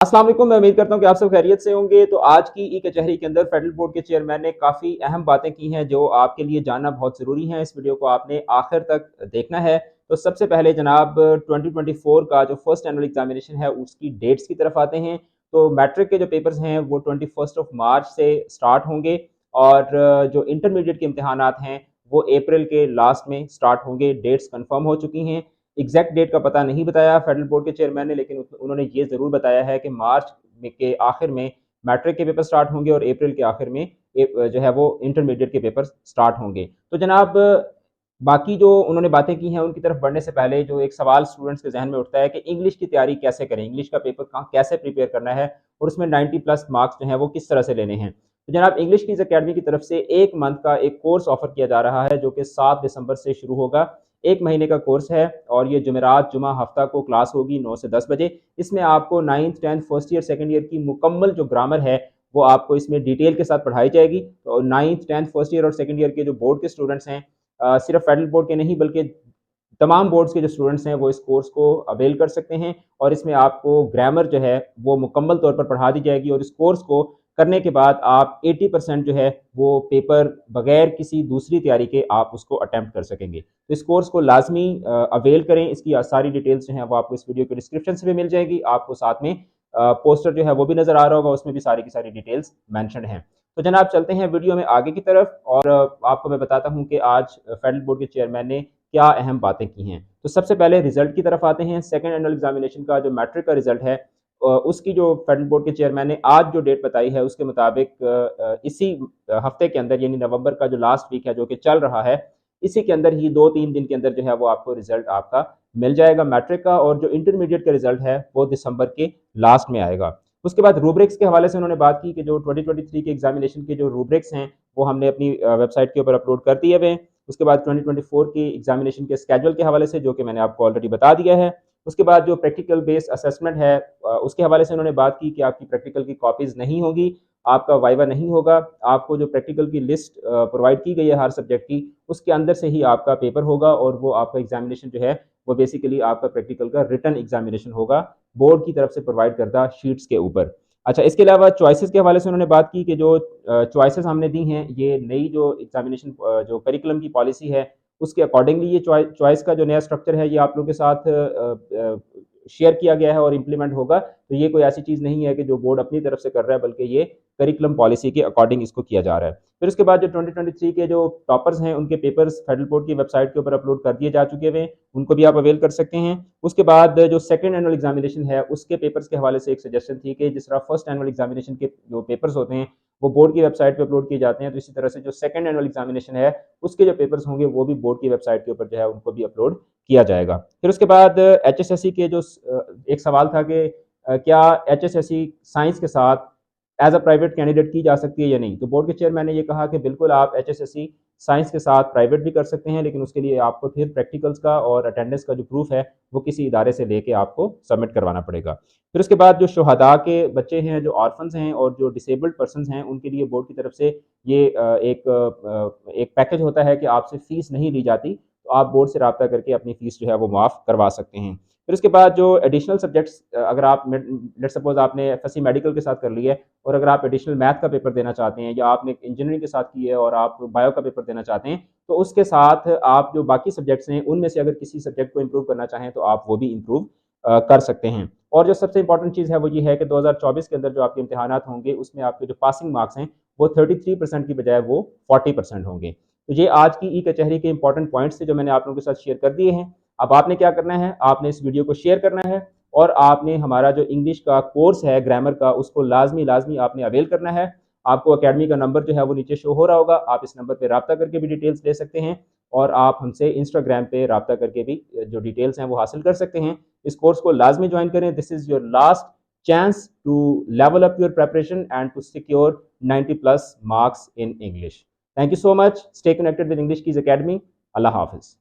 अस्सलाम वालेकुम। मैं उम्मीद करता हूँ कि आप सब खैरियत से होंगे। तो आज की ई कचहरी के अंदर फेडरल बोर्ड के चेयरमैन ने काफ़ी अहम बातें की हैं जो आपके लिए जानना बहुत ज़रूरी है। इस वीडियो को आपने आखिर तक देखना है। तो सबसे पहले जनाब 2024 का जो फर्स्ट एनुअल एग्जामिनेशन है उसकी डेट्स की तरफ आते हैं। तो मैट्रिक के जो पेपर्स हैं वो 21 मार्च से स्टार्ट होंगे और जो इंटरमीडिएट के इम्तहानात हैं वो अप्रैल के लास्ट में स्टार्ट होंगे। डेट्स कन्फर्म हो चुकी हैं। एग्जैक्ट डेट का पता नहीं बताया फेडरल बोर्ड के चेयरमैन ने, लेकिन उन्होंने ये ज़रूर बताया है कि मार्च के आखिर में मैट्रिक के पेपर स्टार्ट होंगे और अप्रैल के आखिर में जो है वो इंटरमीडिएट के पेपर स्टार्ट होंगे। तो जनाब बाकी जो उन्होंने बातें की हैं उनकी तरफ बढ़ने से पहले जो एक सवाल स्टूडेंट्स के जहन में उठता है कि इंग्लिश की तैयारी कैसे करें, इंग्लिश का पेपर कहाँ कैसे प्रिपेयर करना है और उसमें 90 प्लस मार्क्स जो हैं वो किस तरह से लेने हैं। तो जनाब इंग्लिश कीज अकेडमी की तरफ से 1 मंथ का एक कोर्स ऑफर किया जा रहा है जो कि 7 दिसंबर से शुरू होगा। 1 महीने का कोर्स है और ये जुमेरात जुमा हफ्ता को क्लास होगी 9 से 10 बजे। इसमें आपको 9th 10th first year second year की मुकम्मल जो ग्रामर है वो आपको इसमें डिटेल के साथ पढ़ाई जाएगी। तो 9th 10th फर्स्ट ईयर और सेकंड ईयर के जो बोर्ड के स्टूडेंट्स हैं, सिर्फ फेडरल बोर्ड के नहीं बल्कि तमाम बोर्ड्स के जो स्टूडेंट्स हैं वो इस कोर्स को अवेल कर सकते हैं और इसमें आपको ग्रामर जो है वो मुकम्मल तौर पर पढ़ा दी जाएगी और इस कोर्स को करने के बाद आप 80% जो है वो पेपर बगैर किसी दूसरी तैयारी के आप उसको अटेम्प्ट कर सकेंगे। तो इस कोर्स को लाजमी अवेल करें। इसकी सारी डिटेल्स जो है वो आपको इस वीडियो के डिस्क्रिप्शन से भी मिल जाएगी। आपको साथ में पोस्टर जो है वो भी नज़र आ रहा होगा, उसमें भी सारी की सारी डिटेल्स मैंशन हैं। तो जनाब चलते हैं वीडियो में आगे की तरफ और आपको मैं बताता हूँ कि आज फेडरल बोर्ड के चेयरमैन ने क्या अहम बातें की हैं। तो सबसे पहले रिजल्ट की तरफ आते हैं। सेकंड एनुअल एग्जामिनेशन का जो मैट्रिक का रिजल्ट है उसकी जो फेडरल बोर्ड के चेयरमैन ने आज जो डेट बताई है उसके मुताबिक इसी हफ्ते के अंदर यानी नवंबर का जो लास्ट वीक है जो कि चल रहा है, इसी के अंदर ही 2-3 दिन के अंदर जो है वो आपको रिजल्ट आपका मिल जाएगा मैट्रिक का। और जो इंटरमीडिएट का रिजल्ट है वो दिसंबर के लास्ट में आएगा। उसके बाद रूब्रिक्स के हवाले से उन्होंने बात की कि जो 2023 के एग्जामिनेशन के जो रूब्रिक्स हैं वो हमने अपनी वेबसाइट के ऊपर अपलोड कर दिए हुए हैं। उसके बाद 2024 की एग्जामिनेशन के स्केड्यूल के हवाले से जो कि मैंने आपको ऑलरेडी बता दिया है। उसके बाद जो प्रैक्टिकल बेस्ड असेसमेंट है उसके हवाले से उन्होंने बात की कि आपकी प्रैक्टिकल की कॉपीज़ नहीं होगी, आपका वाइवा नहीं होगा। आपको जो प्रैक्टिकल की लिस्ट प्रोवाइड की गई है हर सब्जेक्ट की, उसके अंदर से ही आपका पेपर होगा और वो आपका एग्जामिनेशन जो है वो बेसिकली आपका प्रैक्टिकल का रिटन एग्जामिनेशन होगा बोर्ड की तरफ से प्रोवाइड करदा शीट्स के ऊपर। अच्छा, इसके अलावा चॉइसेस के हवाले से उन्होंने बात की कि जो चॉइसेस हमने दी हैं ये नई जो एग्जामिनेशन जो करिकुलम की पॉलिसी है उसके अकॉर्डिंगली ये चॉइस का जो नया स्ट्रक्चर है ये आप लोगों के साथ शेयर किया गया है और इम्प्लीमेंट होगा। तो ये कोई ऐसी चीज़ नहीं है कि जो बोर्ड अपनी तरफ से कर रहा है, बल्कि ये करिकुलम पॉलिसी के अकॉर्डिंग इसको किया जा रहा है। फिर उसके बाद जो 2023 के जो टॉपर्स हैं उनके पेपर्स फेडरल बोर्ड की वेबसाइट के ऊपर अपलोड कर दिए जा चुके हुए हैं, उनको भी आप अवेल कर सकते हैं। उसके बाद जो सेकंड एनुअल एग्जामिनेशन है उसके पेपर्स के हवाले से एक सजेशन थी कि जिस तरह फर्स्ट एनुअल एग्जामिनेशन के जो पेपर्स होते हैं वो बोर्ड की वेबसाइट पे अपलोड किए जाते हैं, तो इसी तरह से जो सेकंड एनुअल एग्जामिनेशन है उसके जो पेपर्स होंगे वो भी बोर्ड की वेबसाइट के ऊपर जो है उनको भी अपलोड किया जाएगा। फिर उसके बाद एचएसएससी के जो एक सवाल था कि क्या एचएसएससी साइंस के साथ एज अ प्राइवेट कैंडिडेट की जा सकती है या नहीं। तो बोर्ड के चेयरमैन ने ये कहा कि बिल्कुल आप एचएसएससी साइंस के साथ प्राइवेट भी कर सकते हैं, लेकिन उसके लिए आपको फिर प्रैक्टिकल्स का और अटेंडेंस का जो प्रूफ है वो किसी इदारे से लेके आपको सबमिट करवाना पड़ेगा। फिर उसके बाद जो शुहदा के बच्चे हैं, जो ऑर्फन्स हैं और जो डिसेबल्ड पर्सन हैं, उनके लिए बोर्ड की तरफ से ये एक पैकेज होता है कि आपसे फ़ीस नहीं ली जाती, तो आप बोर्ड से रब्ता करके अपनी फ़ीस जो है वो माफ़ करवा सकते हैं। फिर उसके बाद जो एडिशनल सब्जेक्ट्स अगर आप लेट्स सपोज़ आपने एफएससी मेडिकल के साथ कर लिया है और अगर आप एडिशनल मैथ का पेपर देना चाहते हैं या आपने इंजीनियरिंग के साथ की है और आप बायो का पेपर देना चाहते हैं, तो उसके साथ आप जो बाकी सब्जेक्ट्स हैं उनमें से अगर किसी सब्जेक्ट को इम्प्रूव करना चाहें तो आप वो भी इम्प्रूव कर सकते हैं। और जो सबसे इंपॉर्टेंट चीज़ है वो ये है कि 2024 के अंदर जो आपके इम्तिहानात होंगे उसमें आपके जो पासिंग मार्क्स हैं वो 33% की बजाय वो 40% होंगे। तो ये आज की ई कचहरी के इंपॉर्टेंट पॉइंट्स थे जो मैंने आप लोगों के साथ शेयर कर दिए हैं। अब आपने क्या करना है, आपने इस वीडियो को शेयर करना है और आपने हमारा जो इंग्लिश का कोर्स है ग्रामर का उसको लाजमी आपने अवेल करना है। आपको अकेडमी का नंबर जो है वो नीचे शो हो रहा होगा, आप इस नंबर पर रब्ता करके भी डिटेल्स ले सकते हैं और आप हमसे इंस्टाग्राम पे रब्ता करके भी जो डिटेल्स हैं वो हासिल कर सकते हैं। इस कोर्स को लाजमी ज्वाइन करें। This is your last chance to level up your preparation and to secure 90 plus marks in English. Thank you so much. Stay connected with English Keys Academy. Allah Hafiz.